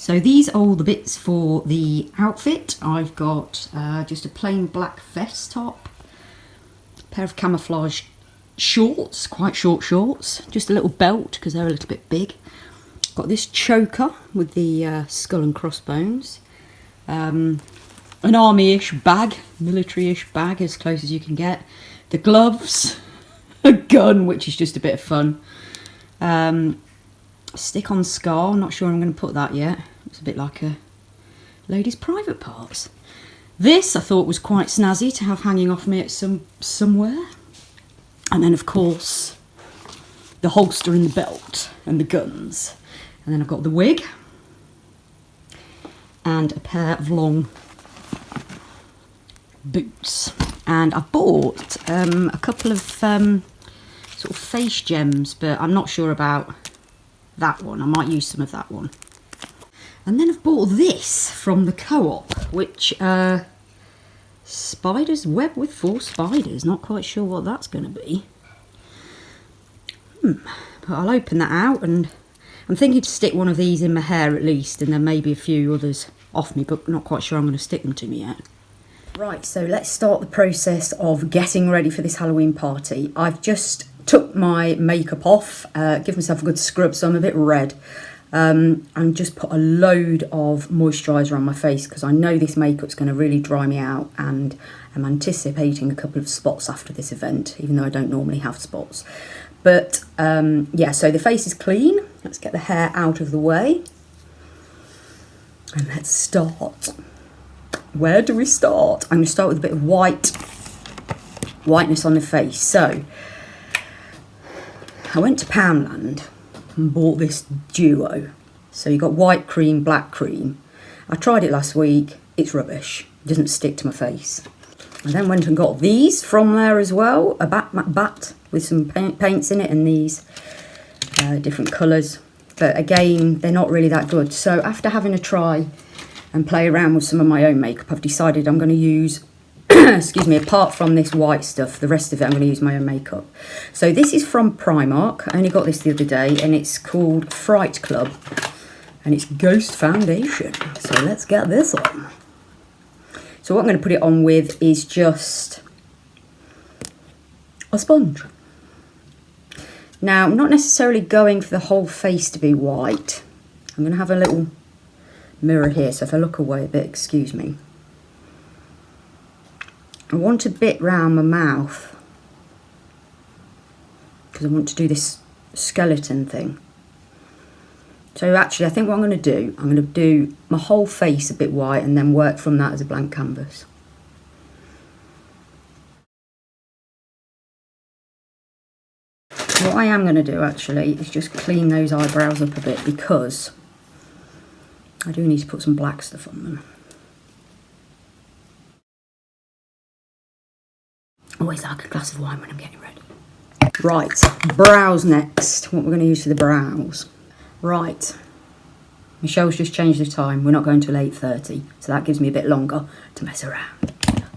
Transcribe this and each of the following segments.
So these are all the bits for the outfit. I've got just a plain black vest top, a pair of camouflage shorts, quite short shorts, just a little belt because they're a little bit big. Got this choker with the skull and crossbones, an army-ish bag, military-ish bag as close as you can get, the gloves, a gun which is just a bit of fun, stick-on scar, not sure I'm going to put that yet, it's a bit like a lady's private parts. This I thought was quite snazzy to have hanging off me at somewhere. And then of course the holster and the belt and the guns. And then I've got the wig and a pair of long boots. And I bought a couple of sort of face gems, but I'm not sure about that one. I might use some of that one. And then I've bought this from the Co-op, which spider's web with 4 spiders. Not quite sure what that's going to be. But I'll open that out, and I'm thinking to stick one of these in my hair at least, and then maybe a few others off me, but not quite sure I'm going to stick them to me yet. Right, so let's start the process of getting ready for this Halloween party. I've just took my makeup off, give myself a good scrub so I'm a bit red, and just put a load of moisturiser on my face because I know this makeup's going to really dry me out, and I'm anticipating a couple of spots after this event, even though I don't normally have spots. But yeah, so the face is clean. Let's get the hair out of the way and let's start. Where do we start? I'm going to start with a bit of whiteness on the face. So I went to Poundland and bought this duo. So you got white cream, black cream. I tried it last week. It's rubbish. It doesn't stick to my face. I then went and got these from there as well. A bat with some paints in it and these different colours. But again, they're not really that good. So after having a try and play around with some of my own makeup, I've decided I'm going to use, excuse me, apart from this white stuff, the rest of it I'm going to use my own makeup. So this is from Primark. I only got this the other day, and it's called Fright Club, and it's Ghost Foundation. So let's get this on. So what I'm going to put it on with is just a sponge. Now, I'm not necessarily going for the whole face to be white. I'm going to have a little mirror here, so if I look away a bit, excuse me. I want a bit round my mouth because I want to do this skeleton thing. So actually, I think what I'm going to do, I'm going to do my whole face a bit white and then work from that as a blank canvas. What I am going to do actually is just clean those eyebrows up a bit because I do need to put some black stuff on them. Always like a glass of wine when I'm getting ready. Right, brows next. What we're going to use for the brows. Right, Michelle's just changed the time. We're not going till 8:30, so that gives me a bit longer to mess around.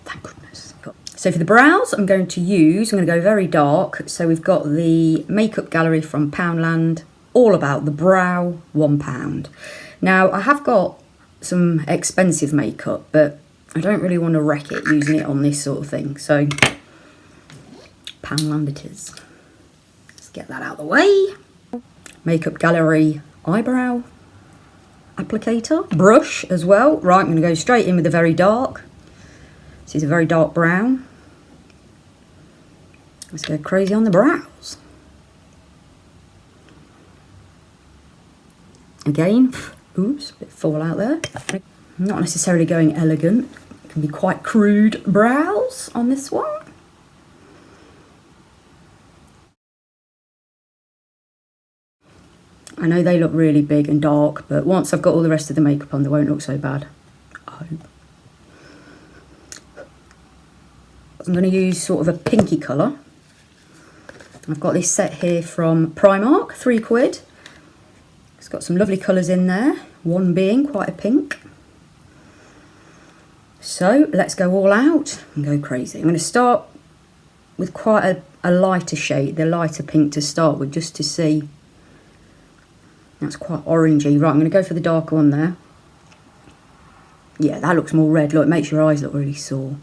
Thank goodness. So for the brows, I'm going to go very dark. So we've got the Makeup Gallery from Poundland, All About the Brow, £1. Now, I have got some expensive makeup, but I don't really want to wreck it using it on this sort of thing. So, Poundland it is. Let's get that out of the way. Makeup Gallery eyebrow applicator, brush as well. Right, I'm going to go straight in with the very dark. This is a very dark brown. Let's go crazy on the brows. Again, oops, bit fallout there. Not necessarily going elegant. It can be quite crude brows on this one. I know they look really big and dark, but once I've got all the rest of the makeup on, they won't look so bad, I hope. I'm going to use sort of a pinky colour. I've got this set here from Primark, £3. It's got some lovely colours in there, one being quite a pink. So let's go all out and go crazy. I'm going to start with quite a lighter shade, the lighter pink to start with, just to see That's quite orangey. Right, I'm going to go for the darker one there. Yeah, that looks more red. Look, it makes your eyes look really sore.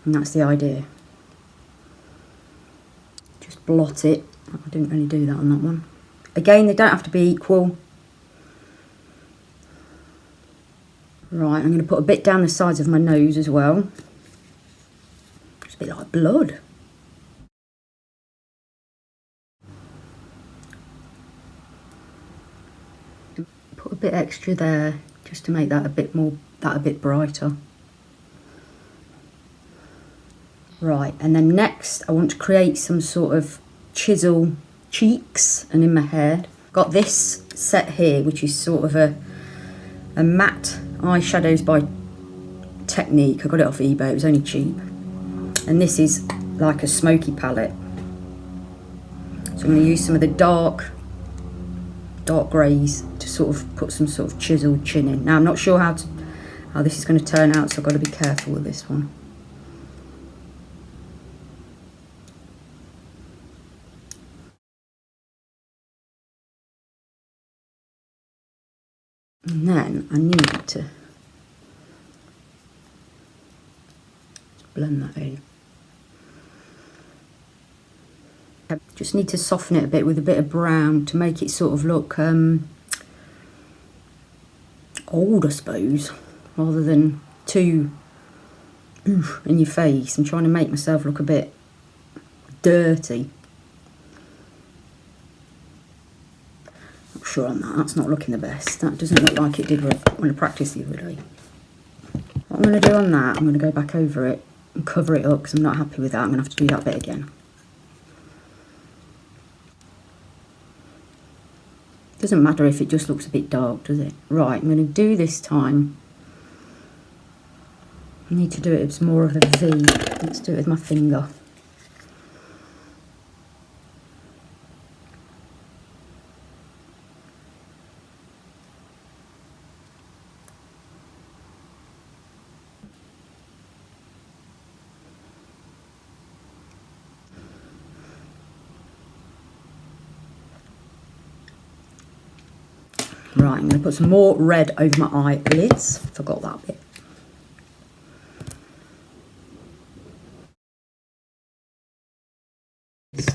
And that's the idea. Just blot it. I didn't really do that on that one. Again, they don't have to be equal. Right, I'm going to put a bit down the sides of my nose as well. It's a bit like blood. Put a bit extra there just to make that a bit brighter. Right, and then next I want to create some sort of chisel cheeks and in my hair. Got this set here, which is sort of a matte eyeshadows by Technique. I got it off eBay, it was only cheap. And this is like a smoky palette. So I'm going to use some of the dark greys to sort of put some sort of chiseled chin in. Now I'm not sure how this is going to turn out, so I've got to be careful with this one. And then I need to blend that in. I just need to soften it a bit with a bit of brown to make it sort of look old, I suppose, rather than too in your face. I'm trying to make myself look a bit dirty. Not sure on that. That's not looking the best. That doesn't look like it did when I practiced the other day. What I'm going to do on that, I'm going to go back over it and cover it up because I'm not happy with that. I'm going to have to do that bit again. Doesn't matter if it just looks a bit dark, does it? Right, I'm going to do this time. I need to do it as more of a V. Let's do it with my finger. Right, I'm going to put some more red over my eyelids. Forgot that bit.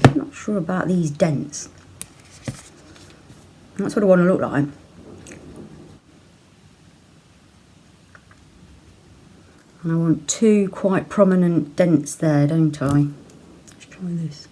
I'm not sure about these dents. That's what I want to look like. And I want two quite prominent dents there, don't I? Let's try this.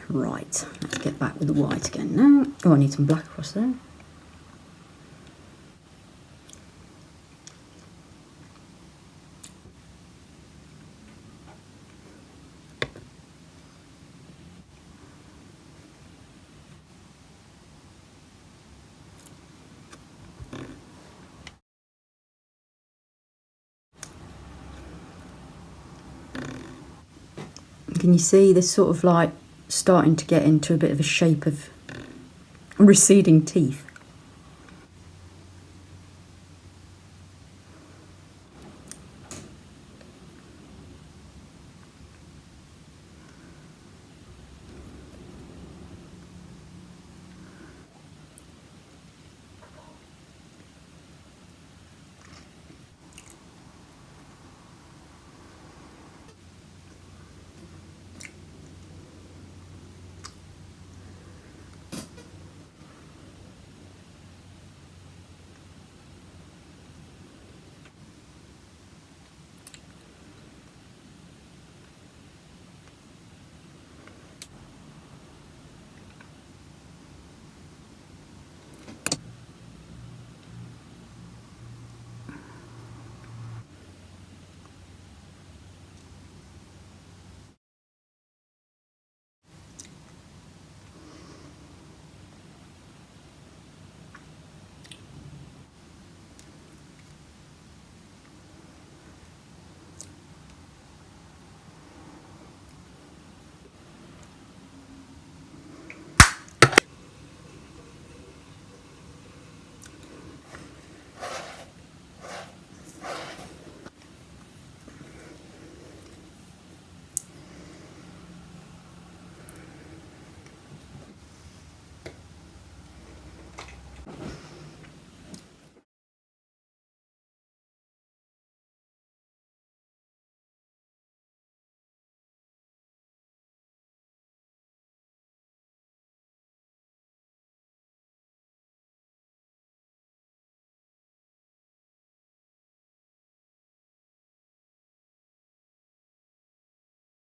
Right, let's get back with the white again now. Oh, I need some black across there. Can you see this sort of like starting to get into a bit of a shape of receding teeth?